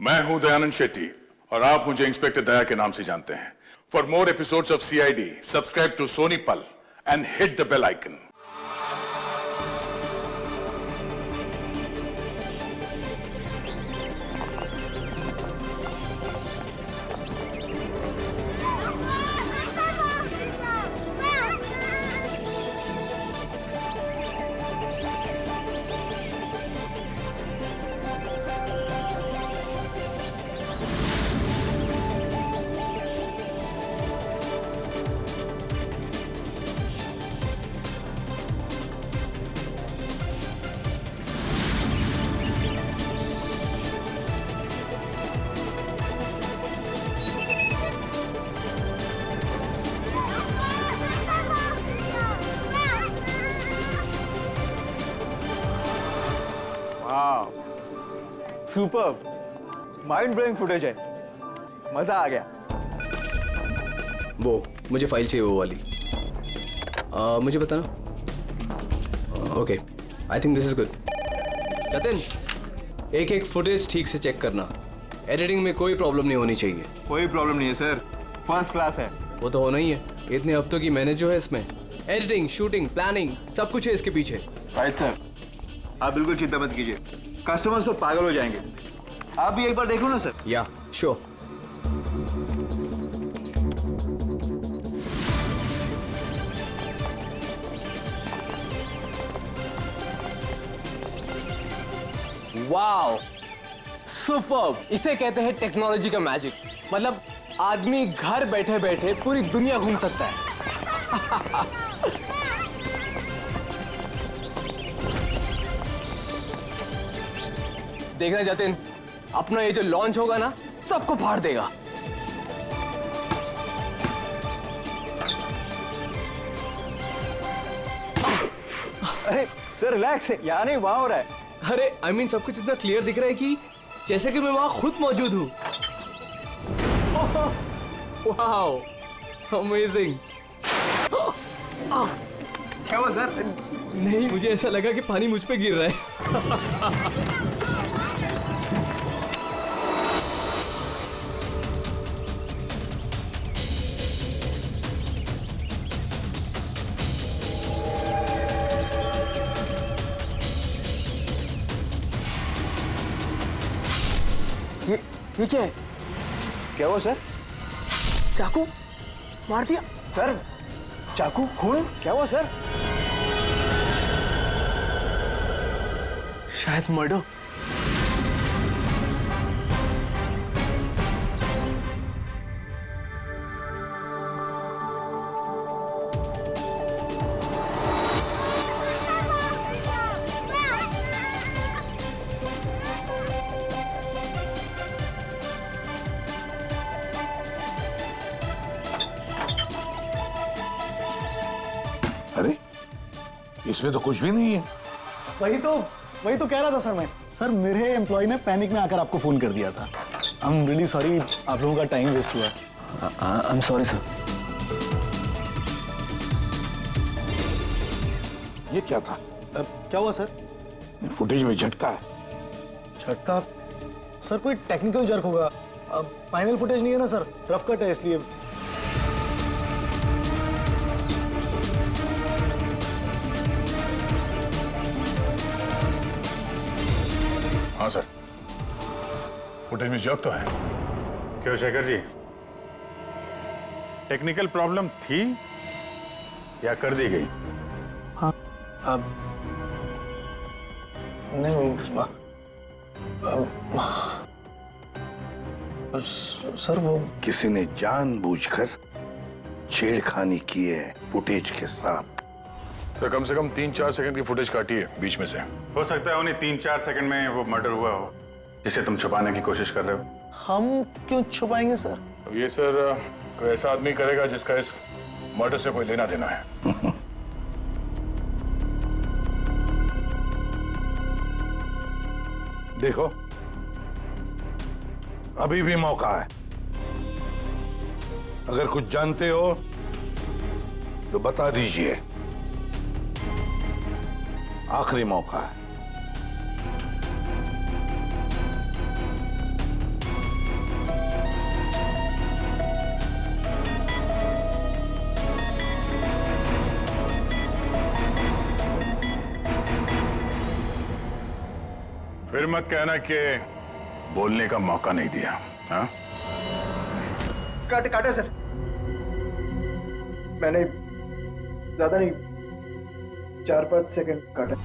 मैं हूं दयानंद शेट्टी और आप मुझे इंस्पेक्टर दया के नाम से जानते हैं। For more episodes of CID subscribe to Sony Pal and hit the bell icon. Super mind blowing footage है, मजा आ गया। वो मुझे फाइल चाहिए, वो वाली। मुझे बताना। Okay, I think this is good. Jatin, एक एक फुटेज ठीक से चेक करना। एडिटिंग में कोई प्रॉब्लम नहीं होनी चाहिए। कोई प्रॉब्लम नहीं है सर, फर्स्ट क्लास है। वो तो होना ही है, इतने हफ्तों की मेहनत जो है इसमें। एडिटिंग, शूटिंग, प्लानिंग सब कुछ है इसके पीछे। राइट सर, आप बिल्कुल चिंता मत कीजिए, कस्टमर्स तो पागल हो जाएंगे। आप भी एक बार देख लो ना सर। या श्योर। Wow, superb. इसे कहते हैं टेक्नोलॉजी का मैजिक। मतलब आदमी घर बैठे बैठे पूरी दुनिया घूम सकता है। देखना जतिन, अपना ये जो लॉन्च होगा ना, सबको फाड़ देगा। अरे सर रिलैक्स है, यहाँ नहीं वहाँ हो रहा है। अरे आई मीन सब कुछ इतना क्लियर दिख रहा है कि जैसे कि मैं वहां खुद मौजूद हूँ। Wow, amazing. क्या हुआ सर? नहीं, मुझे ऐसा लगा कि पानी मुझ पे गिर रहा है। ये क्या है? क्या हुआ सर? चाकू मार दिया सर, चाकू, खून, क्या हुआ सर? शायद मर्डर। अरे इसमें तो कुछ भी नहीं है। वही तो कह रहा था सर मैं। सर मेरे एम्प्लॉय ने पैनिक में आकर आपको फोन कर दिया था। आई एम रियली सॉरी, आप लोगों का टाइम वेस्ट हुआ। I am sorry sir. ये क्या था? क्या हुआ सर? फुटेज में झटका है। झटका? सर कोई टेक्निकल जर्क होगा। फाइनल फुटेज नहीं है ना सर, रफ कट है इसलिए। हाँ सर, फुटेज में जर्क तो है। क्यों शेखर जी, टेक्निकल प्रॉब्लम थी या कर दी गई? हाँ, अब नहीं सर वो किसी ने जानबूझकर छेड़खानी की है फुटेज के साथ। सर कम से कम 3-4 सेकंड की फुटेज काटी है बीच में से। हो सकता है उन्हें 3-4 सेकंड में वो मर्डर हुआ हो जिसे तुम छुपाने की कोशिश कर रहे हो। हम क्यों छुपाएंगे सर? अब ये सर कोई ऐसा आदमी करेगा जिसका इस मर्डर से कोई लेना देना है। देखो, अभी भी मौका है। अगर कुछ जानते हो तो बता दीजिए, आखिरी मौका है। फिर मत कहना कि बोलने का मौका नहीं दिया। हाँ? काटे सर, मैंने ज्यादा नहीं, 4-5 सेकंड काटा।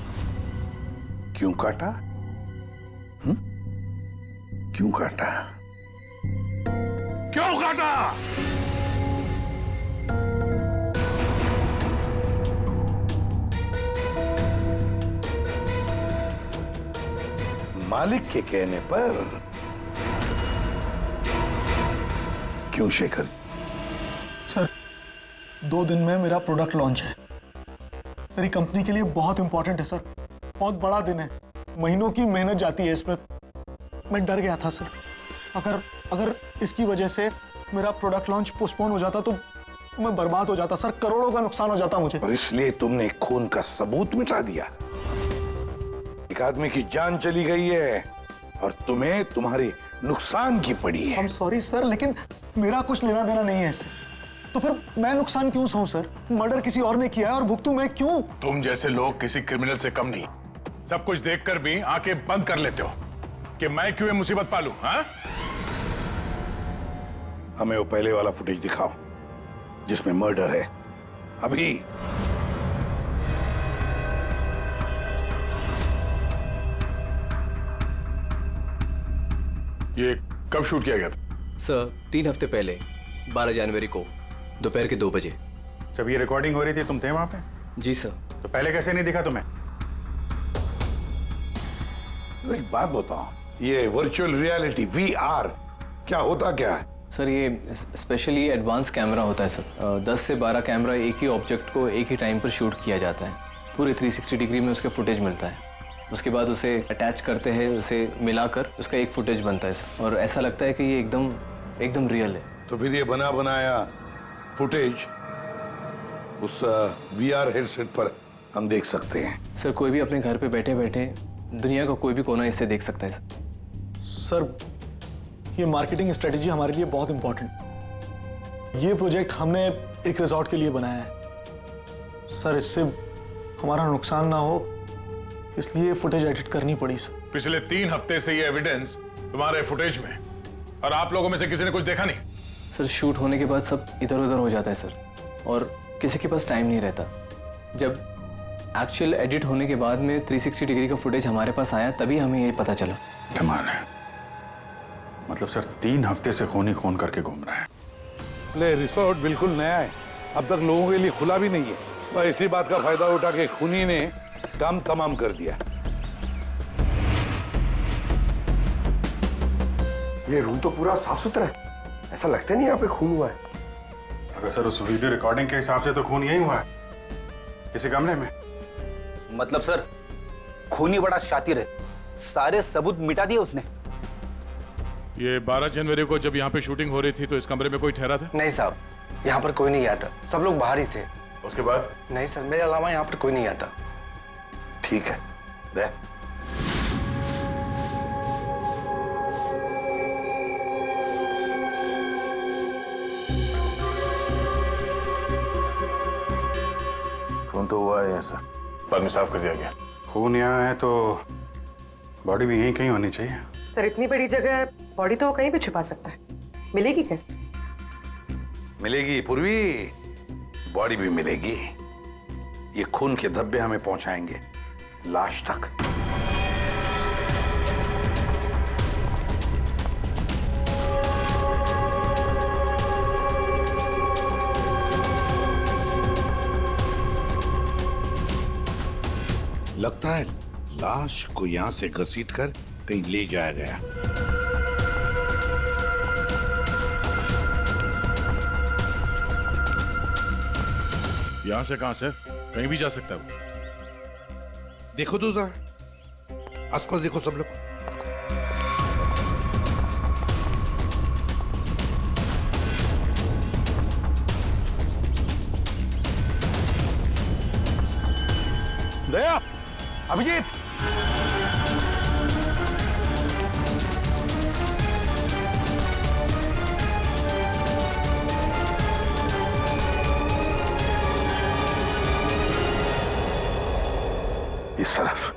क्यों काटा? क्यों काटा? क्यों काटा? मालिक के कहने पर। क्यों शेखर? सर 2 दिन में मेरा प्रोडक्ट लॉन्च है, मेरी कंपनी के लिए बहुत इंपॉर्टेंट है सर, बहुत बड़ा दिन है, महीनों की मेहनत जाती है इसमें। मैं डर गया था सर, अगर इसकी वजह से मेरा प्रोडक्ट लॉन्च पोस्टपोन हो जाता तो मैं बर्बाद हो जाता सर, करोड़ों का नुकसान हो जाता मुझे। और इसलिए तुमने खून का सबूत मिटा दिया। एक आदमी की जान चली गई है और तुम्हें तुम्हारे नुकसान की पड़ी है। I'm सॉरी सर, लेकिन मेरा कुछ लेना देना नहीं है इससे, तो फिर मैं नुकसान क्यों सहूं सर? मर्डर किसी और ने किया है और भुगतूं मैं क्यों? तुम जैसे लोग किसी क्रिमिनल से कम नहीं, सब कुछ देखकर भी आंखें बंद कर लेते हो कि मैं क्यों ये मुसीबत पालूं। हाँ? हमें वो पहले वाला फुटेज दिखाओ जिसमें मर्डर है, अभी। ये कब शूट किया गया था? सर 3 हफ्ते पहले 12 जनवरी को दोपहर के 2 बजे। जब ये रिकॉर्डिंग हो रही थी तुम थे वहां पे? जी सर। तो पहले कैसे नहीं दिखा तुम्हें? एक बात बताओ, ये वर्चुअल रियलिटी VR क्या होता क्या है? सर ये स्पेशली एडवांस कैमरा होता है सर। 10 से 12 कैमरा एक ही ऑब्जेक्ट को एक ही टाइम पर शूट किया जाता है, पूरे 360 डिग्री में उसका फुटेज मिलता है। उसके बाद उसे अटैच करते हैं, उसे मिलाकर उसका एक फुटेज बनता है सर, और ऐसा लगता है कि ये एकदम रियल है। तो फिर ये बना बनाया फुटेज उस VR हेडसेट पर हम देख सकते हैं। सर कोई भी अपने घर पे बैठे बैठे दुनिया का कोई भी कोना इससे देख सकता है सर। सर ये मार्केटिंग स्ट्रेटेजी हमारे लिए बहुत इंपॉर्टेंट। ये प्रोजेक्ट हमने एक रिजॉर्ट के लिए बनाया है सर, इससे हमारा नुकसान ना हो इसलिए फुटेज एडिट करनी पड़ी सर। पिछले 3 हफ्ते से ये एविडेंस तुम्हारे फुटेज में, और आप लोगों में से किसी ने कुछ देखा नहीं? सर शूट होने के बाद सब इधर उधर हो जाता है सर, और किसी के पास टाइम नहीं रहता। जब एक्चुअल एडिट होने के बाद में 360 डिग्री का फुटेज हमारे पास आया तभी हमें ये पता चला। कमाल है, मतलब सर 3 हफ्ते से खून ही खून करके घूम रहा है। ले रिसोर्ट बिल्कुल नया है, अब तक लोगों के लिए खुला भी नहीं है, तो इसी बात का फायदा उठा के खूनी ने काम तमाम कर दिया। ये रूम तो पूरा साफ सुथरा है, ऐसा लगता नहीं यहाँ पे खून हुआ है। अगर सर उस वीडियो रिकॉर्डिंग के हिसाब से तो खून यही हुआ है, किसी कमरे में। मतलब सर खूनी बड़ा शातिर है, सारे सबूत मिटा दिए उसने। ये 12 जनवरी को जब यहाँ पे शूटिंग हो रही थी तो इस कमरे में कोई ठहरा था? नहीं साहब, यहाँ पर कोई नहीं गया था, सब लोग बाहर ही थे। उसके बाद? नहीं सर, मेरे अलावा यहाँ पर कोई नहीं गया था। ठीक है, दे। खून तो हुआ है सर, बाद में साफ कर दिया गया। खून यहाँ है तो बॉडी भी यहीं कहीं होनी चाहिए। सर इतनी बड़ी जगह है, बॉडी तो वो कहीं भी छुपा सकता है, मिलेगी कैसे? मिलेगी पूर्वी, बॉडी भी मिलेगी। ये खून के धब्बे हमें पहुंचाएंगे लाश तक। लगता है लाश को यहां से घसीटकर कहीं ले जाया गया। यहां से कहां सर? कहीं भी जा सकता है वो। देखो तो जरा आसपास देखो सब लोग। दया, अभिजीत, इस तरफ।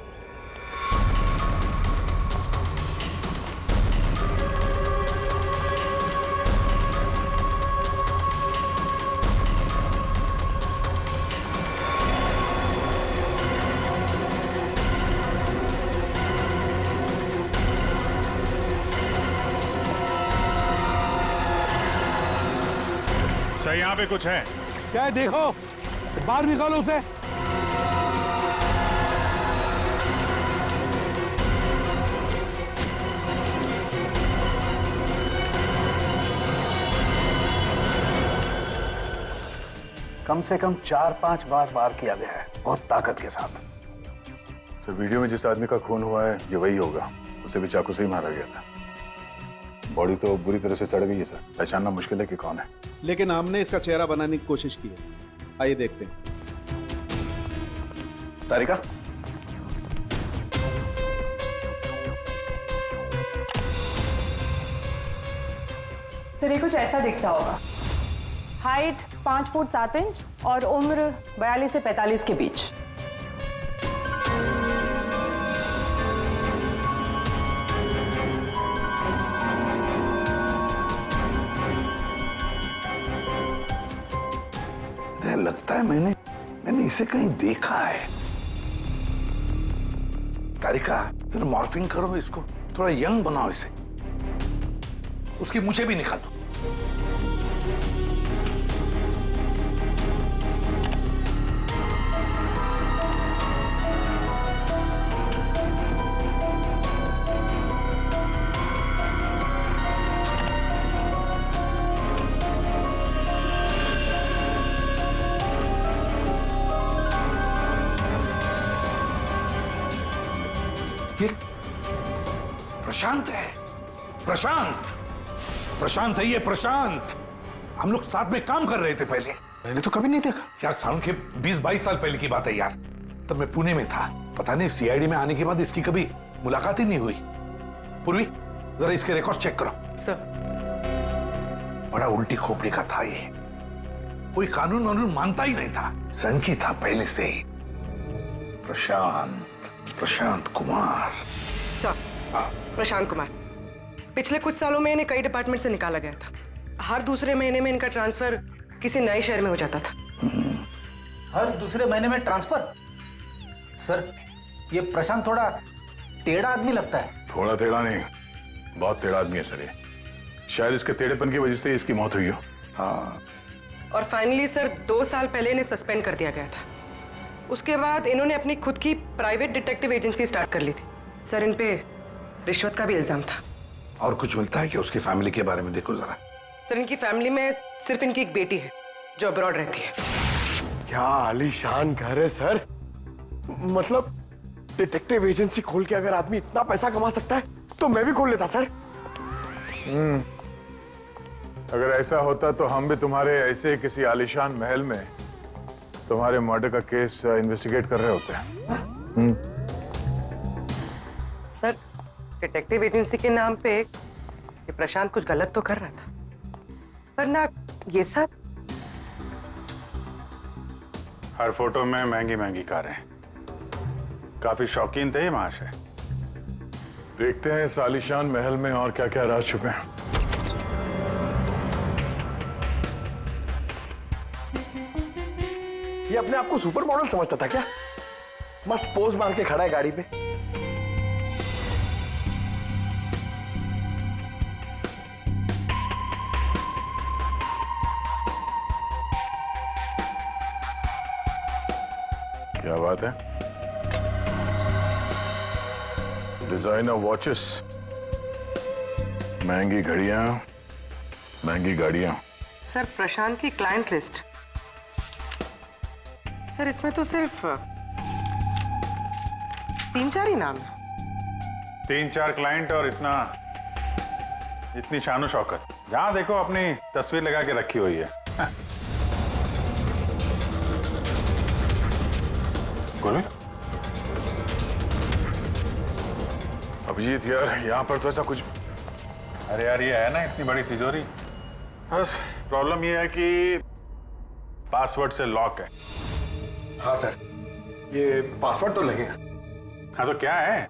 भाई यहाँ पे कुछ है। क्या है देखो, बाहर निकालो उसे। कम से कम 4-5 बार वार किया गया है, बहुत ताकत के साथ। सर वीडियो में जिस आदमी का खून हुआ है ये वही होगा, उसे भी चाकू से ही मारा गया था। बॉडी तो बुरी तरह से सड़ गई है सर, पहचानना मुश्किल है कि कौन है। लेकिन हमने इसका चेहरा बनाने की कोशिश की है, आइए देखते हैं। तारिका, सर ये कुछ ऐसा दिखता होगा। हाइट 5 फुट 7 इंच और उम्र 42 से 45 के बीच। लगता है मैंने इसे कहीं देखा है। तारिका, फिर मॉर्फिंग करो इसको, थोड़ा यंग बनाओ इसे, उसकी मूछें भी निकालो। ये प्रशांत है, प्रशांत है ये, प्रशांत। हम लोग साथ में काम कर रहे थे पहले। मैंने तो कभी नहीं देखा यार, साउंड के 20-22 साल पहले की बात है यार। तब मैं पुणे में था, पता नहीं सीआईडी में आने के बाद इसकी कभी मुलाकात ही नहीं हुई। पूर्वी, जरा इसके रिकॉर्ड चेक करो। सर। बड़ा उल्टी खोपड़ी का था ये, कोई कानून वानून मानता ही नहीं था, सनकी था पहले से ही। प्रशांत कुमार। सर, प्रशांत कुमार पिछले कुछ सालों में इन्हें कई डिपार्टमेंट से निकाला गया था। हर दूसरे महीने में इनका ट्रांसफर किसी नए शहर में हो जाता था। हर दूसरे महीने में ट्रांसफर? सर, ये प्रशांत थोड़ा टेढ़ा आदमी लगता है। थोड़ा टेढ़ा नहीं, बहुत टेढ़ा आदमी है सर ये। शायद इसके टेढ़ेपन की वजह से इसकी मौत हुई हो। हाँ, और फाइनली सर 2 साल पहले इन्हें सस्पेंड कर दिया गया था। उसके बाद इन्होंने अपनी खुद की प्राइवेट डिटेक्टिव एजेंसी स्टार्ट कर ली थी। सर, इन पे रिश्वत का भी इल्जाम था। और कुछ मिलता है कि उसकी फैमिली के बारे में देखो जरा। सर, इनकी फैमिली में सिर्फ इनकी एक बेटी है जो अब्रॉड रहती है। क्या आलीशान घर है सर। मतलब डिटेक्टिव एजेंसी खोल के अगर आदमी इतना पैसा कमा सकता है तो मैं भी खोल लेता सर। अगर ऐसा होता तो हम भी तुम्हारे ऐसे किसी आलीशान महल में तुम्हारे मर्डर का केस इन्वेस्टिगेट कर रहे होते हैं। सर, डिटेक्टिव एजेंसी के नाम पे ये प्रशांत कुछ गलत तो कर रहा था, पर ना ये सब। हर फोटो में महंगी महंगी कारें, काफी शौकीन थे ये महाशय। देखते हैं इस आलीशान महल में और क्या क्या राज छुपे हैं। ये अपने आप को सुपर मॉडल समझता था क्या? मस्त पोज मार के खड़ा है गाड़ी पे। क्या बात है? डिजाइनर वॉचेस, महंगी घड़ियां, महंगी गाड़ियां। सर, प्रशांत की क्लाइंट लिस्ट। सर, इसमें तो सिर्फ 3-4 ही नाम है। 3-4 क्लाइंट और इतनी शानो शौकत। जहां देखो अपनी तस्वीर लगा के रखी हुई है। बोलो अभिजीत यार, यहाँ पर तो ऐसा कुछ। अरे यार, ये है ना इतनी बड़ी तिजोरी, बस प्रॉब्लम ये है कि पासवर्ड से लॉक है। हाँ सर, ये पासवर्ड तो लगेगा। हाँ तो क्या है?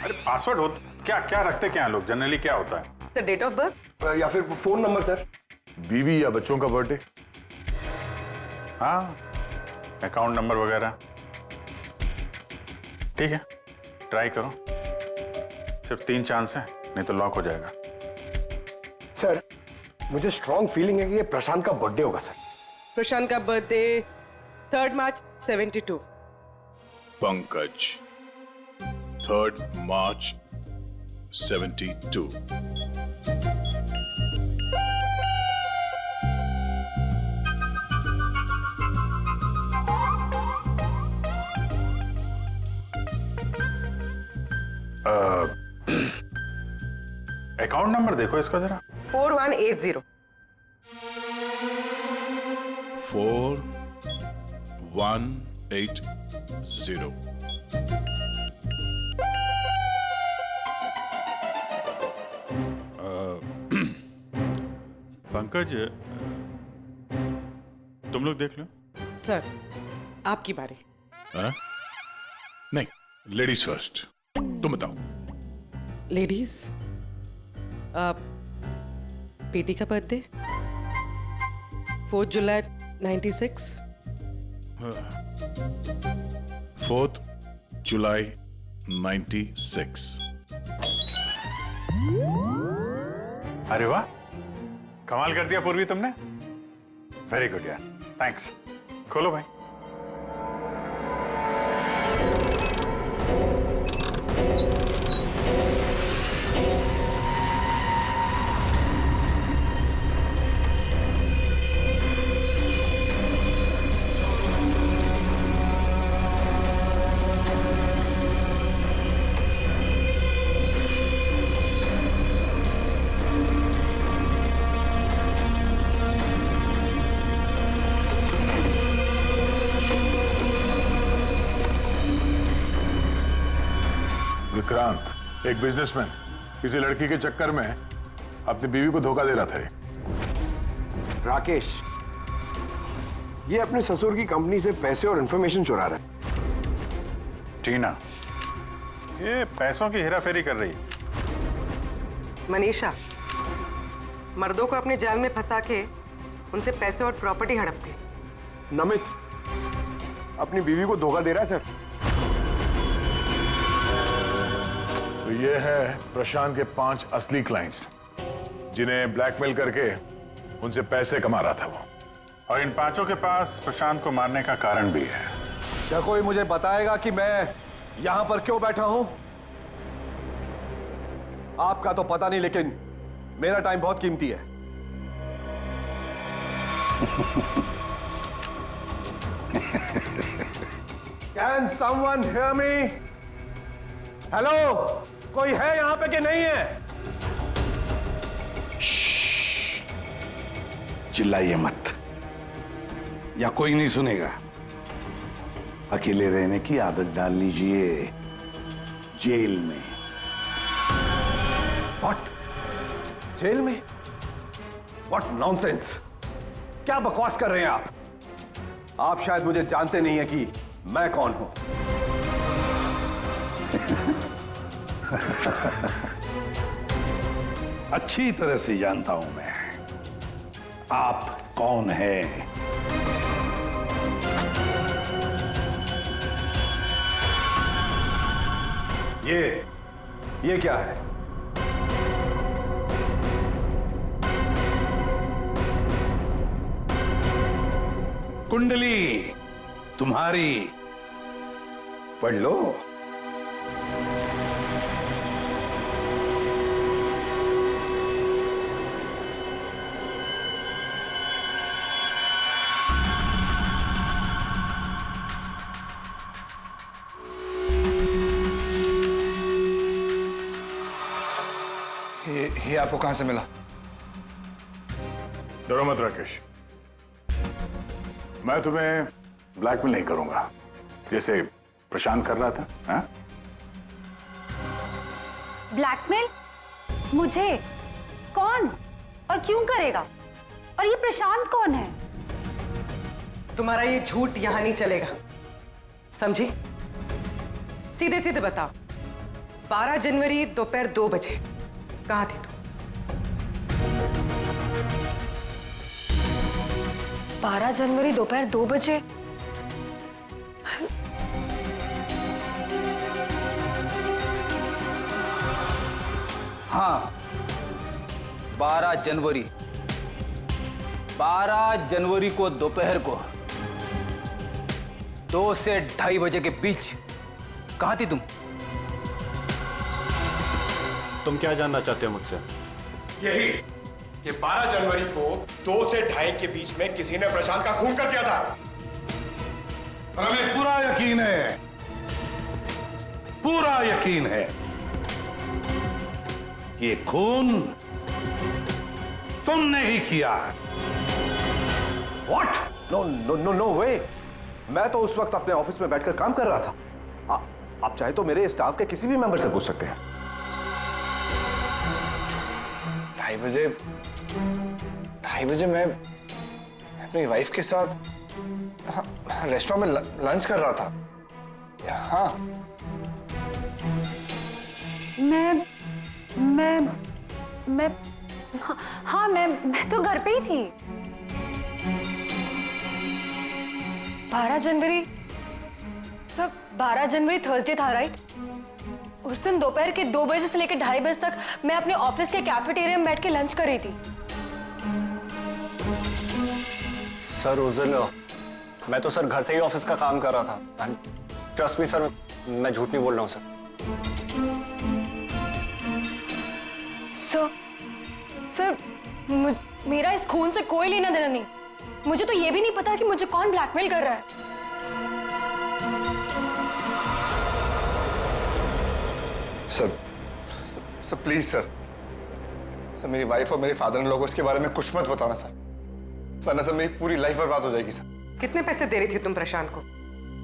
अरे पासवर्ड हो क्या क्या रखते क्या हैं लोग जनरली? क्या होता है? सर, डेट ऑफ बर्थ या फिर फोन नंबर सर। बीवी या बच्चों का बर्थडे, हाँ, अकाउंट नंबर वगैरह। ठीक है, ट्राई करो। सिर्फ 3 चांस है, नहीं तो लॉक हो जाएगा। सर, मुझे स्ट्रॉन्ग फीलिंग है कि ये प्रशांत का बर्थडे होगा सर। प्रशांत का बर्थडे 3 मार्च 72। पंकज 3 मार्च 72। अकाउंट नंबर देखो इसका जरा। 4180। 4180। पंकज, तुम लोग देख लो। सर आपकी बारी। हाँ? नहीं, लेडीज फर्स्ट। तुम बताओ। लेडीज, बेटी का बर्थडे 4 जुलाई 96। 4 जुलाई 96। अरे वाह, कमाल कर दिया पूर्वी तुमने। वेरी गुड यार, थैंक्स। खोलो भाई। विक्रांत एक बिजनेसमैन किसी लड़की के चक्कर में अपनी बीवी को धोखा दे रहा था। राकेश, ये अपने ससुर की कंपनी से पैसे और इंफॉर्मेशन चुरा रहा है। टीना ये पैसों की हेराफेरी कर रही है। मनीषा मर्दों को अपने जाल में फंसा के उनसे पैसे और प्रॉपर्टी हड़पती। नमित अपनी बीवी को धोखा दे रहा है सर। तो ये है प्रशांत के 5 असली क्लाइंट्स जिन्हें ब्लैकमेल करके उनसे पैसे कमा रहा था वो। और इन 5 के पास प्रशांत को मारने का कारण भी है। क्या कोई मुझे बताएगा कि मैं यहां पर क्यों बैठा हूं? आपका तो पता नहीं, लेकिन मेरा टाइम बहुत कीमती है। Can someone hear me? Hello, कोई है यहां पे कि नहीं है? चिल्लाइए मत, या कोई नहीं सुनेगा। अकेले रहने की आदत डाल लीजिए जेल में। What? जेल में? What nonsense? क्या बकवास कर रहे हैं आप? आप शायद मुझे जानते नहीं है कि मैं कौन हूं। अच्छी तरह से जानता हूं मैं आप कौन हैं। ये क्या है? कुंडली तुम्हारी, पढ़ लो। ये आपको कहां से मिला? डरो मत राकेश, मैं तुम्हें ब्लैकमेल नहीं करूंगा जैसे प्रशांत कर रहा था। हाँ? ब्लैकमेल? मुझे? कौन और क्यों करेगा? और ये प्रशांत कौन है? तुम्हारा ये झूठ यहां नहीं चलेगा, समझी? सीधे सीधे बताओ, 12 जनवरी दोपहर 2 बजे कहां थी तुम? 12 जनवरी दोपहर 2 बजे? हाँ, 12 जनवरी 12 जनवरी को दोपहर को 2 से 2:30 बजे के बीच कहां थी तुम? तुम क्या जानना चाहते हो मुझसे? यही कि 12 जनवरी को 2 से 2:30 के बीच में किसी ने प्रशांत का खून कर दिया था। और हमें पूरा यकीन है, पूरा यकीन है कि ये खून तुमने ही किया। What? No no no no way. मैं तो उस वक्त अपने ऑफिस में बैठकर काम कर रहा था। आप चाहे तो मेरे स्टाफ के किसी भी मेंबर से पूछ सकते हैं। 2:30 बजे मैं अपनी वाइफ के साथ रेस्टोरेंट में लंच कर रहा था। हाँ, मैं तो घर पे ही थी। 12 जनवरी सब 12 जनवरी थर्सडे था, राइट? उस दिन दोपहर के 2 बजे से लेकर 2:30 बजे तक मैं अपने ऑफिस के कैफेटेरिया में बैठ के लंच कर रही थी। सर उस दिन मैं तो सर घर से ही ऑफिस का काम कर रहा था। ट्रस्ट मी सर, मैं झूठ नहीं बोल रहा हूँ सर। सर मेरा इस खून से कोई लेना देना नहीं। मुझे तो ये भी नहीं पता कि मुझे कौन ब्लैकमेल कर रहा है। सर प्लीज सर, मेरी वाइफ और मेरे फादर इन लोगों इसके बारे में कुछ मत बताना सर, वरना सर मेरी पूरी लाइफ बर्बाद हो जाएगी सर। कितने पैसे दे रही थी तुम प्रशांत को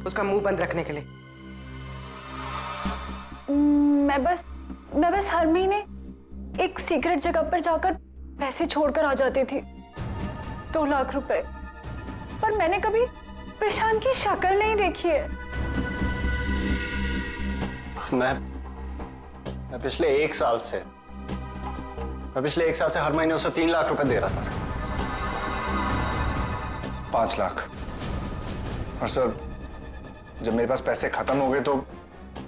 उसका मुंह बंद रखने के लिए? मैं बस हर महीने एक सीक्रेट जगह पर जाकर पैसे छोड़कर आ जाती थी, 2 लाख रुपए। पर मैंने कभी प्रशांत की शक्ल नहीं देखी है। मैं पिछले 1 साल से हर महीने उसे 3 लाख रुपए दे रहा था सर। 5 लाख। और सर जब मेरे पास पैसे खत्म हो गए तो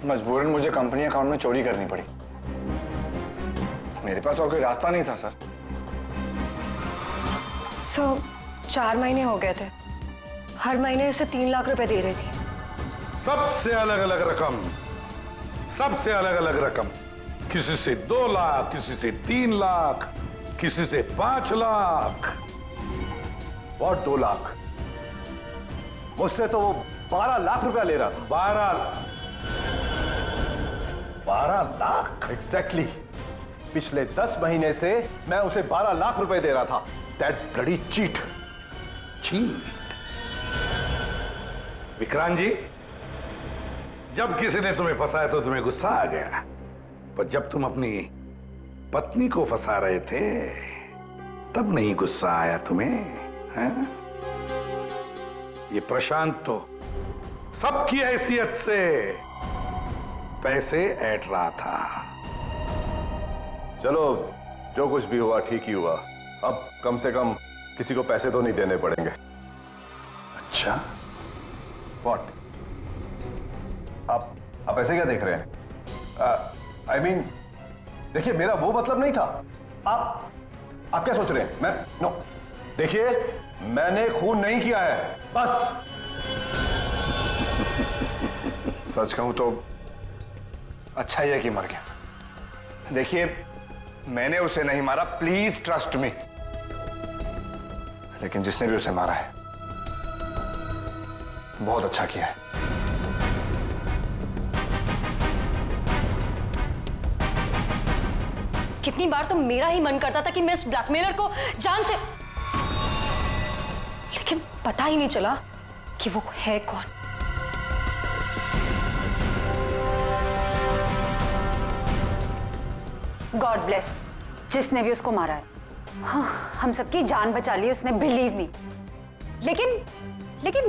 मजबूरन मुझे कंपनी अकाउंट में चोरी करनी पड़ी। मेरे पास और कोई रास्ता नहीं था सर। 4 महीने हो गए थे, हर महीने उसे 3 लाख रुपए दे रही थी। सबसे अलग अलग रकम, सबसे अलग अलग रकम। किसी से 2 लाख, किसी से 3 लाख, किसी से 5 लाख। और 2 लाख? मुझसे तो वो 12 लाख रुपया ले रहा था। 12 लाख? एग्जैक्टली। पिछले 10 महीने से मैं उसे 12 लाख रुपए दे रहा था। That bloody cheat. Vikrant ji, जब किसी ने तुम्हें फंसाया तो तुम्हें गुस्सा आ गया, पर जब तुम अपनी पत्नी को फंसा रहे थे तब नहीं गुस्सा आया तुम्हें, हैं? ये प्रशांत तो सबकी हैसियत से पैसे ऐंठ रहा था। चलो जो कुछ भी हुआ ठीक ही हुआ। अब कम से कम किसी को पैसे तो नहीं देने पड़ेंगे। अच्छा, व्हाट? आप ऐसे क्या देख रहे हैं? आई मीन देखिए, मेरा वो मतलब नहीं था। आप क्या सोच रहे हैं? मैं नो, देखिए मैंने खून नहीं किया है, बस। सच कहूं तो अच्छा ही है कि मर गया। देखिए मैंने उसे नहीं मारा, प्लीज ट्रस्ट मी। लेकिन जिसने भी उसे मारा है बहुत अच्छा किया है। कितनी बार तो मेरा ही मन करता था कि मैं इस ब्लैकमेलर को जान से, लेकिन पता ही नहीं चला कि वो है कौन। गॉड ब्लेस जिसने भी उसको मारा है। हाँ, हम सबकी जान बचा ली उसने, बिलीव मी। लेकिन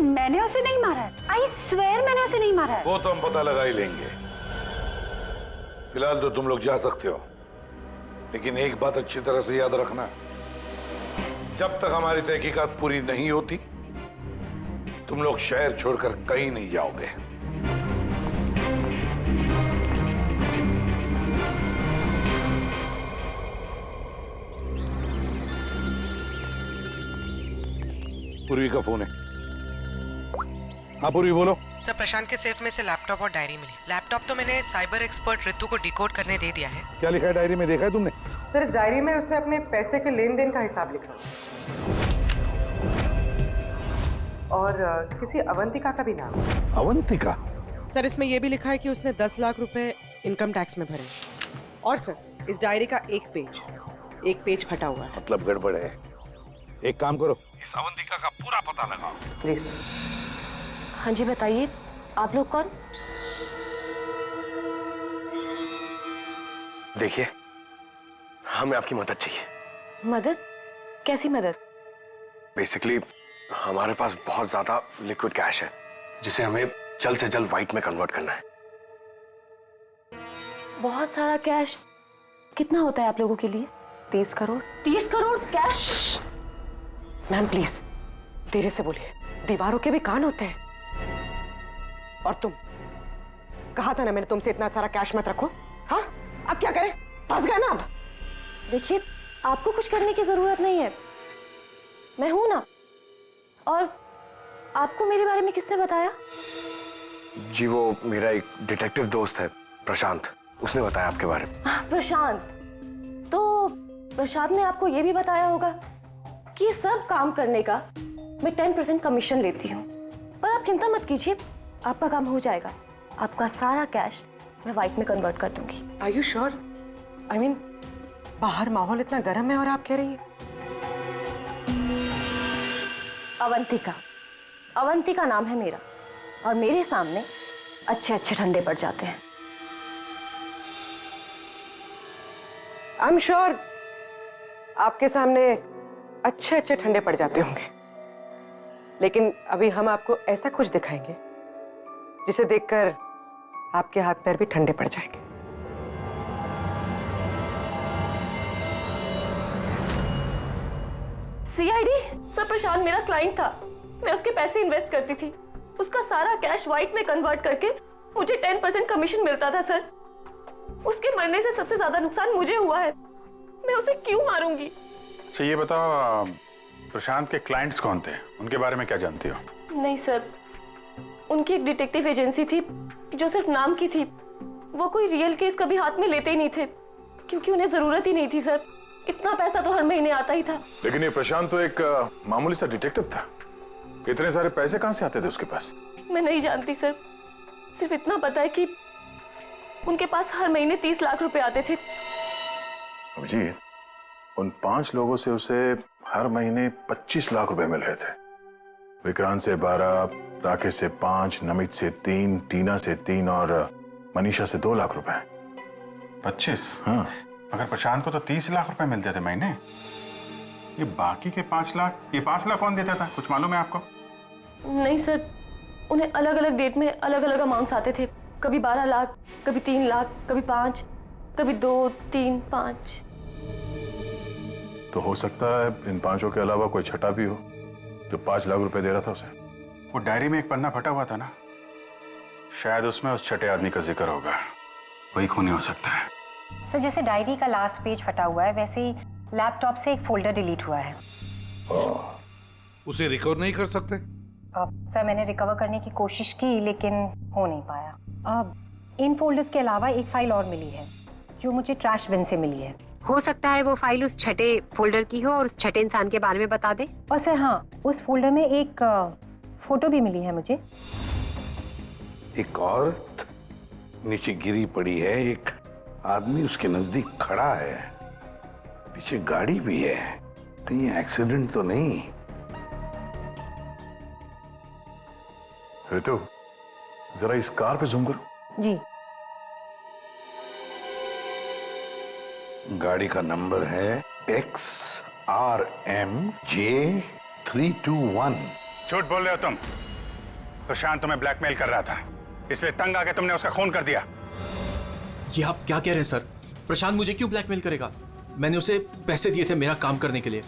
मैंने उसे नहीं मारा है। आई स्वेयर मैंने उसे नहीं मारा है। वो तो हम पता लगा ही लेंगे। फिलहाल तो तुम लोग जा सकते हो, लेकिन एक बात अच्छी तरह से याद रखना, जब तक हमारी तहकीकात पूरी नहीं होती तुम लोग शहर छोड़कर कहीं नहीं जाओगे। पूर्वी का फोन है। हाँ पूर्वी बोलो। सर प्रशांत के सेफ में से लैपटॉप और डायरी मिली। लैपटॉप तो मैंने साइबर एक्सपर्ट ऋतु को डिकोड करने दे दिया है। क्या लिखा है डायरी में, देखा है तुमने? सर इस डायरी में उसने अपने पैसे के लेन देन का हिसाब लिखा और किसी अवंतिका का भी नाम। अवंतिका? सर इसमें यह भी लिखा है कि उसने 10 लाख रुपए इनकम टैक्स में भरे। और सर इस डायरी का एक पेज फटा हुआ है। मतलब गड़बड़ है। एक काम करो, इस अवंतिका का पूरा पता लगाओ। जी सर। हाँ जी बताइए, आप लोग कौन? देखिए, हमें आपकी मदद चाहिए। मदद? कैसी मदद? बेसिकली हमारे पास बहुत ज्यादा लिक्विड कैश है जिसे हमें जल्द से जल्द व्हाइट में कन्वर्ट करना है। बहुत सारा कैश? कितना होता है आप लोगों के लिए? 30 crore. 30 crore cash? Ma'am please धीरे से बोलिए, दीवारों के भी कान होते हैं। और तुम, कहा था ना मैंने तुमसे इतना सारा कैश मत रखो। हाँ अब क्या करें, फंस गए ना अब। देखिए आपको कुछ करने की जरूरत नहीं है, मैं हूं ना। और आपको मेरे बारे में किसने बताया? जी वो मेरा एक डिटेक्टिव दोस्त है प्रशांत, उसने बताया आपके बारे में। प्रशांत? तो प्रशांत ने आपको यह भी बताया होगा कि ये सब काम करने का मैं 10% कमीशन लेती हूँ। पर आप चिंता मत कीजिए, आपका काम हो जाएगा। आपका सारा कैश मैं व्हाइट में कन्वर्ट कर दूंगी। Are you sure? I mean बाहर माहौल इतना गर्म है और आप कह रही है। अवंतिका नाम है मेरा, और मेरे सामने अच्छे अच्छे ठंडे पड़ जाते हैं। आई एम श्योर आपके सामने अच्छे अच्छे ठंडे पड़ जाते होंगे, लेकिन अभी हम आपको ऐसा कुछ दिखाएंगे जिसे देखकर आपके हाथ पैर भी ठंडे पड़ जाएंगे। सीआईडी? सर प्रशांत मेरा क्लाइंट था, मैं उसके पैसे इन्वेस्ट करती थी। उसका सारा कैश व्हाइट में कन्वर्ट करके मुझे 10% कमीशन मिलता था सर। उसके मरने से सबसे ज्यादा नुकसान मुझे हुआ है, मैं उसे क्यों मारूंगी? अच्छा ये बताओ, प्रशांत के क्लाइंट्स कौन थे, उनके बारे में क्या जानती हो? नहीं सर, उनकी एक डिटेक्टिव एजेंसी थी जो सिर्फ नाम की थी। वो कोई रियल केस कभी हाथ में लेते ही नहीं थे, क्योंकि उन्हें जरूरत ही नहीं थी सर। इतना पैसा तो हर महीने आता ही था। लेकिन ये प्रशांत तो एक मामूली सा डिटेक्टिव था, इतने सारे पैसे कहां से आते थे उसके पास? मैं नहीं जानती सर, सिर्फ इतना पता है कि उनके पास हर महीने 30 लाख रुपए आते थे। जी, उन 5 लोगों से उसे हर महीने 25 लाख रुपए मिल रहे थे। विक्रांत से 12, राकेश से 5, नमित से 3, टीना से 3 और मनीषा से 2 लाख रुपए। 25? हाँ। अगर प्रशांत को तो 30 लाख रुपए मिलते थे महीने, ये बाकी के 5 लाख, ये 5 लाख कौन देता था, कुछ मालूम है आपको? नहीं सर, उन्हें अलग अलग डेट में अलग अलग अमाउंट्स आते थे। कभी 12 लाख, कभी 3 लाख, कभी 5, कभी 2, 3, 5। तो हो सकता है इन 5 के अलावा कोई छठा भी हो जो 5 लाख रुपए दे रहा था उसे। वो डायरी में एक पन्ना फटा हुआ था ना, शायद उसमें उस छठे आदमी का जिक्र होगा, वही खूनी हो सकता है। सर जैसे डायरी का लास्ट पेज फटा हुआ है, वैसे ही लैपटॉप से एक फोल्डर डिलीट हुआ है। उसे रिकवर नहीं कर सकते? सर मैंने रिकवर करने की कोशिश की लेकिन हो नहीं पाया। इन फोल्डर्स के अलावा एक फाइल और मिली है जो मुझे ट्रैश बिन से मिली है। हो सकता है वो फाइल उस छठे फोल्डर की हो और उस छठे इंसान के बारे में बता दे। और सर हाँ, उस फोल्डर में एक फोटो भी मिली है मुझे। एक औरत नीचे गिरी पड़ी है, एक आदमी उसके नजदीक खड़ा है, पीछे गाड़ी भी है। कहीं एक्सीडेंट तो नहीं? ऋतु, जरा इस कार पे जूम करो। जी। गाड़ी का नंबर है XRMJ321। झूठ बोल रहे हो तुम। प्रशांत तुम्हें ब्लैकमेल कर रहा था, इसलिए तंग आके तुमने उसका खून कर दिया। ये आप क्या कह रहे हैं सर? प्रशांत मुझे क्यों ब्लैकमेल करेगा? मैंने उसे पैसे दिए थे मेरा काम करने के लिए।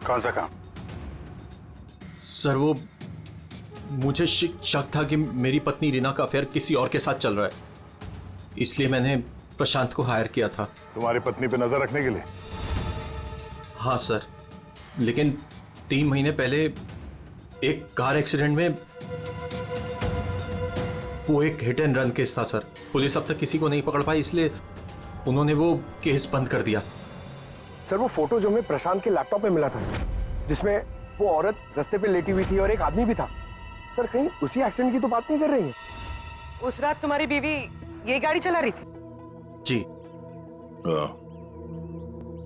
कौन सा काम? सर वो मुझे शक था कि मेरी पत्नी रीना का अफेयर किसी और के साथ चल रहा है, इसलिए मैंने प्रशांत को हायर किया था। तुम्हारी पत्नी पे नजर रखने के लिए? हाँ सर, लेकिन 3 महीने पहले एक कार एक्सीडेंट में, वो एक हिट एंड रन केस था सर। पुलिस अब तक किसी को नहीं पकड़ पाई, इसलिए उन्होंने वो केस बंद कर दिया। सर वो फोटो जो हमें प्रशांत के लैपटॉप में मिला था सर, जिसमें वो औरत रास्ते पे लेटी हुई थी और एक आदमी भी था। सर कहीं उसी एक्सीडेंट की तो बात नहीं कर रही है? उस रात तुम्हारी बीवी ये गाड़ी चला रही थी? जी।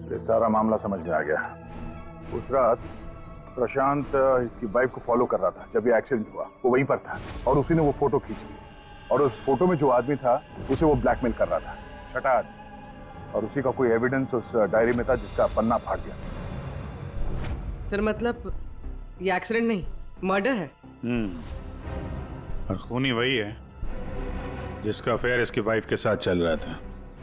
ये सारा मामला समझ में आ गया। उस रात प्रशांत इसकी वाइफ को फॉलो कर रहा था। जब ये एक्सीडेंट हुआ वो वहीं पर था और उसी ने वो फोटो खींच ली, और उस फोटो में जो आदमी था उसे वो ब्लैकमेल कर रहा था, छठा आदमी। और उसी का कोई एविडेंस उस डायरी में था जिसका पन्ना फाड़ दिया। सर मतलब ये एक्सीडेंट नहीं, मर्डर है। और खूनी वही है जिसका अफेयर इसकी वाइफ के साथ चल रहा था।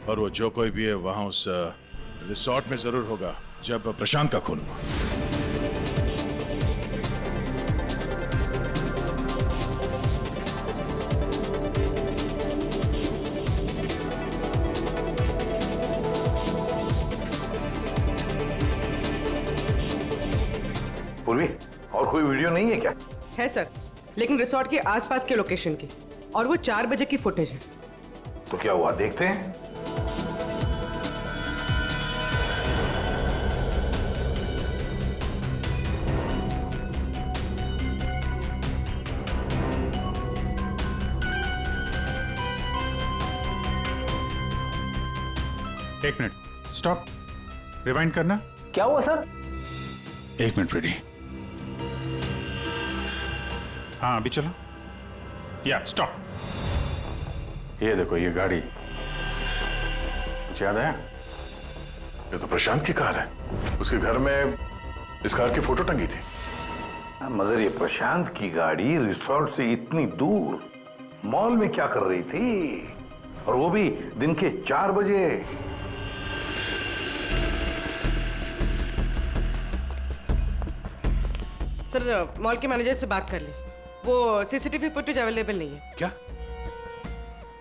और वो जो कोई भी है वहां उस रिसोर्ट में जरूर होगा जब प्रशांत का खून हुआ। पूर्वी, और कोई वीडियो नहीं है क्या? है सर, लेकिन रिसोर्ट के आसपास के लोकेशन की, और वो 4 बजे की फुटेज है। तो क्या हुआ, देखते हैं। एक मिनट, स्टॉप, रिवाइंड करना। क्या हुआ सर? एक मिनट रेडी। हाँ अभी चलो। या स्टॉप। ये देखो ये गाड़ी, कुछ याद आया? ये तो प्रशांत की कार है। उसके घर में इस कार की फोटो टंगी थी। मगर ये प्रशांत की गाड़ी रिसोर्ट से इतनी दूर मॉल में क्या कर रही थी, और वो भी दिन के 4 बजे? सर मॉल के मैनेजर से बात कर ली, वो सीसीटीवी फुटेज अवेलेबल नहीं है। क्या?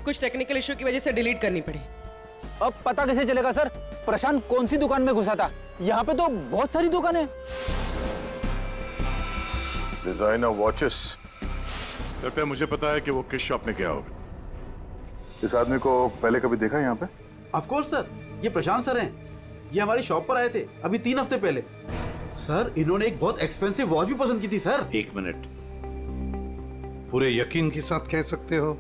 कुछ टेक्निकल इशू की वजह से डिलीट करनी पड़ी। अब पता कैसे चलेगा सर प्रशांत कौन सी दुकान में घुसा था? यहाँ पे तो बहुत सारी दुकानें। डिजाइनर वॉचेस, लगता है मुझे पता है कि वो किस शॉप में गया होगा। इस आदमी को पहले कभी देखा यहाँ पे? ऑफ कोर्स सर, ये प्रशांत सर हैं। ये हमारी शॉप पर आए थे अभी 3 हफ्ते पहले। सर इन्होंने एक बहुत एक्सपेंसिव वॉच भी पसंद की थी सर। एक मिनट, पूरे यकीन के साथ कह सकते हो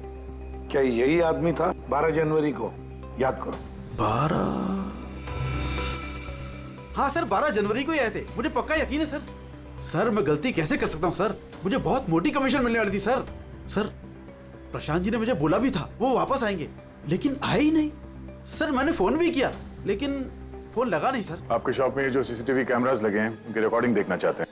क्या यही आदमी था 12 जनवरी को? याद करो। 12? हाँ सर 12 जनवरी को ही आए थे, मुझे पक्का यकीन है सर। सर मैं गलती कैसे कर सकता हूँ सर, मुझे बहुत मोटी कमीशन मिलने वाली थी सर। सर प्रशांत जी ने मुझे बोला भी था वो वापस आएंगे, लेकिन आए ही नहीं। सर मैंने फोन भी किया लेकिन फोन लगा नहीं सर। आपके शॉप में जो सीसीटीवी कैमरास लगे हैं उनकी रिकॉर्डिंग देखना चाहते हैं।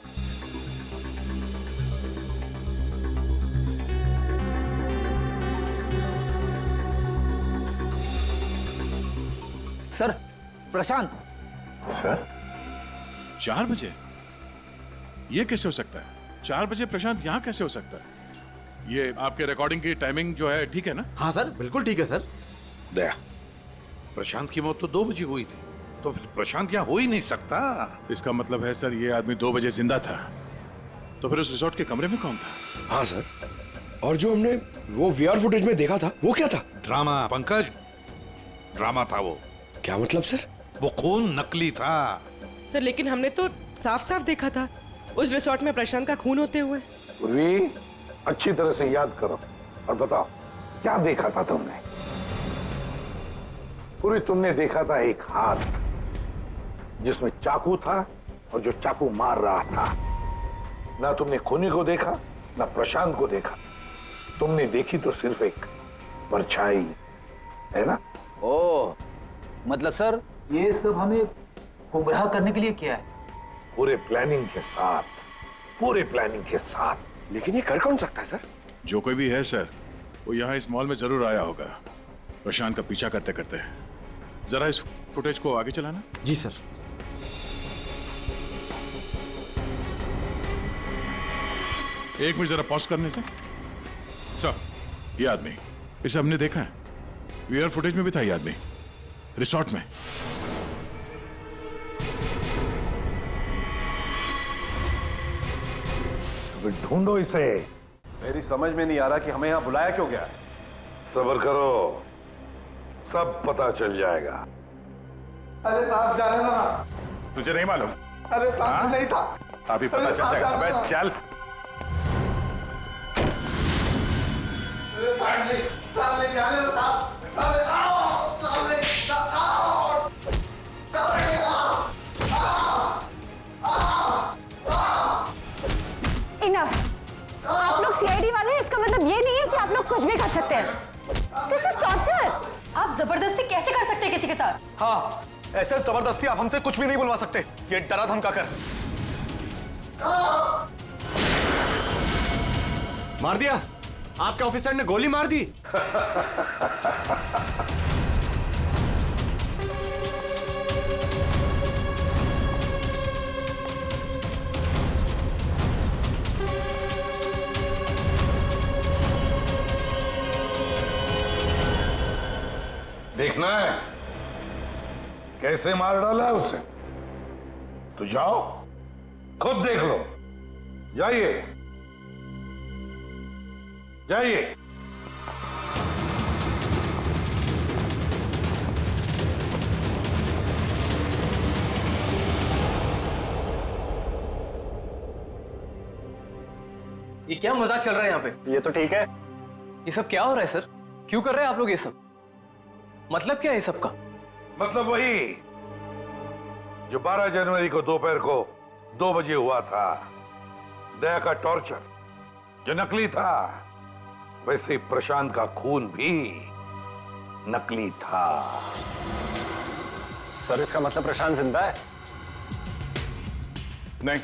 सर प्रशांत। सर 4 बजे? ये कैसे हो सकता है? 4 बजे प्रशांत यहाँ कैसे हो सकता है? ये आपके रिकॉर्डिंग की टाइमिंग जो है ठीक है ना? हाँ सर बिल्कुल ठीक है सर। दया, प्रशांत की मौत तो 2 बजे हुई थी, तो फिर प्रशांत यहाँ हो ही नहीं सकता। इसका मतलब है सर ये आदमी 2 बजे जिंदा था, तो फिर उस रिसोर्ट के कमरे में कौन था? हाँ सर, और जो हमने वो वीआर फुटेज में देखा था वो क्या था? ड्रामा पंकज, ड्रामा था वो। क्या मतलब सर? वो खून नकली था। सर लेकिन हमने तो साफ साफ देखा था उस रिसोर्ट में प्रशांत का खून होते हुए। पूर्वी, अच्छी तरह से याद करो और बताओ क्या देखा था तुमने? पूरी तुमने देखा था एक हाथ जिसमें चाकू था और जो चाकू मार रहा था। ना तुमने खूनी को देखा ना प्रशांत को देखा, तुमने देखी तो सिर्फ एक परछाई, है ना? ओह, मतलब सर ये सब हमें गुमराह करने के लिए किया है? पूरे प्लानिंग के साथ, पूरे प्लानिंग के साथ। लेकिन ये कर कौन सकता है सर? जो कोई भी है सर, वो यहाँ इस मॉल में जरूर आया होगा प्रशांत का पीछा करते करते। जरा इस फुटेज को आगे चलाना। जी सर। एक मिनट जरा पॉज करने से। सर ये आदमी, इसे हमने देखा है, वीआर फुटेज में भी था ये आदमी रिसोर्ट में। तो फिर ढूंढो इसे। मेरी समझ में नहीं आ रहा कि हमें यहाँ बुलाया क्यों गया है। सब्र करो, सब पता चल जाएगा। अरे साहब जाने दो ना। तुझे नहीं मालूम? अरे साहब नहीं था। अभी पता चल जाएगा। अबे चल। साहब नहीं जाने दो साहब। अरे आओ साहब नहीं आओ। इनफ। आप लोग सीआईडी वाले हैं, इसका मतलब ये नहीं है कि आप लोग कुछ भी कर सकते हैं। This is torture. आप जबरदस्ती कैसे कर सकते हैं किसी के साथ? हाँ, ऐसे जबरदस्ती आप हमसे कुछ भी नहीं बुलवा सकते। ये डरा धमका कर। मार दिया? आपके ऑफिसर ने गोली मार दी? देखना है कैसे मार डाला है उसे? तो जाओ, खुद देख लो। जाइए जाइए। ये क्या मजाक चल रहा है यहाँ पे? ये तो ठीक है। ये सब क्या हो रहा है सर? क्यों कर रहे हैं आप लोग ये सब? मतलब क्या है सब का? मतलब वही जो 12 जनवरी को दोपहर को 2 बजे हुआ था, दया का टॉर्चर जो नकली था, वैसे ही प्रशांत का खून भी नकली था। सर इसका मतलब प्रशांत जिंदा है? नहीं,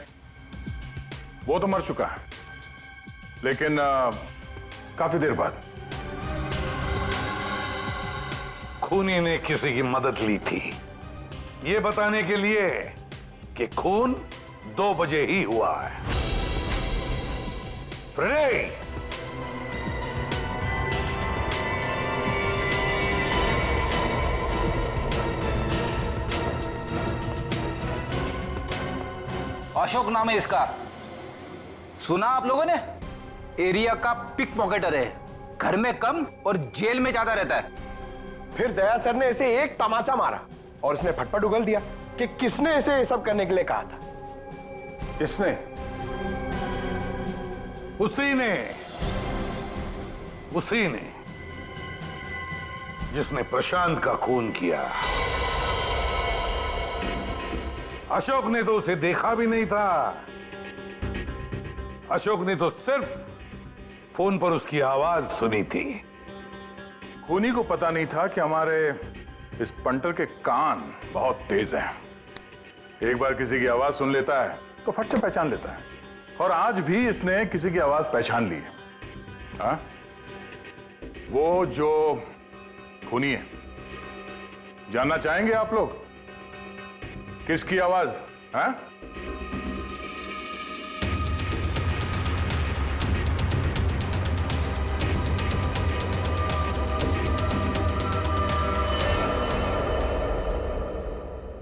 वो तो मर चुका है, लेकिन काफी देर बाद। खूनी ने किसी की मदद ली थी ये बताने के लिए कि खून 2 बजे ही हुआ है। फ्रेडे, अशोक नाम है इसका। सुना आप लोगों ने? एरिया का पिक पॉकेटर है, घर में कम और जेल में ज्यादा रहता है। फिर दया सर ने इसे एक तमाचा मारा और उसने फटफट उगल दिया कि किसने इसे ये सब करने के लिए कहा था। किसने? उसी ने जिसने प्रशांत का खून किया। अशोक ने तो उसे देखा भी नहीं था। अशोक ने तो सिर्फ फोन पर उसकी आवाज सुनी थी। खूनी को पता नहीं था कि हमारे इस पंटर के कान बहुत तेज हैं। एक बार किसी की आवाज सुन लेता है तो फट से पहचान लेता है, और आज भी इसने किसी की आवाज पहचान ली है। हाँ? वो जो खूनी है, जानना चाहेंगे आप लोग किसकी आवाज? हाँ?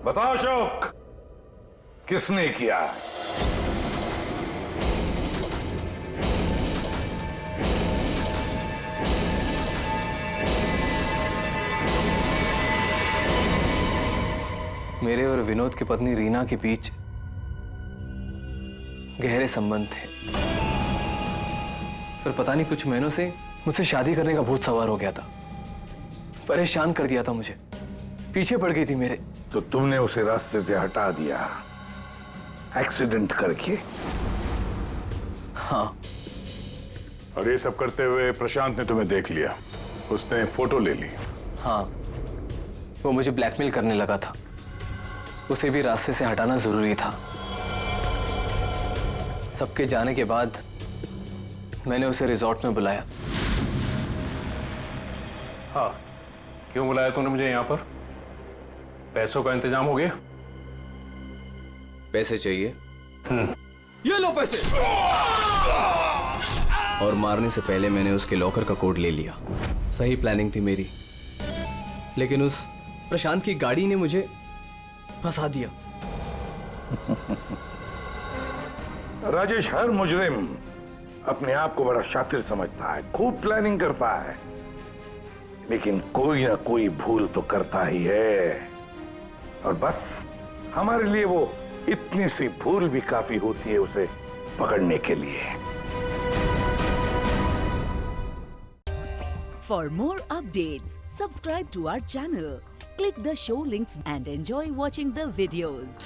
बताओ अशोक, किसने किया? मेरे और विनोद की पत्नी रीना के बीच गहरे संबंध थे, पर पता नहीं कुछ महीनों से मुझसे शादी करने का भूत सवार हो गया था। परेशान कर दिया था मुझे, पीछे पड़ गई थी मेरे। तो तुमने उसे रास्ते से हटा दिया एक्सीडेंट करके? हाँ। और ये सब करते हुए प्रशांत ने तुम्हें देख लिया, उसने फोटो ले ली। हाँ, वो मुझे ब्लैकमेल करने लगा था। उसे भी रास्ते से हटाना जरूरी था। सबके जाने के बाद मैंने उसे रिजॉर्ट में बुलाया। हाँ, क्यों बुलाया तूने मुझे यहाँ पर? पैसों का इंतजाम हो गया? पैसे चाहिए? ये लो पैसे। और मारने से पहले मैंने उसके लॉकर का कोड ले लिया। सही प्लानिंग थी मेरी, लेकिन उस प्रशांत की गाड़ी ने मुझे फंसा दिया। राजेश हर मुजरिम अपने आप को बड़ा शातिर समझता है, खूब प्लानिंग करता है, लेकिन कोई ना कोई भूल तो करता ही है। और बस हमारे लिए वो इतनी सी भूल भी काफी होती है उसे पकड़ने के लिए। For more updates, subscribe to our channel, click the show links and enjoy watching the videos.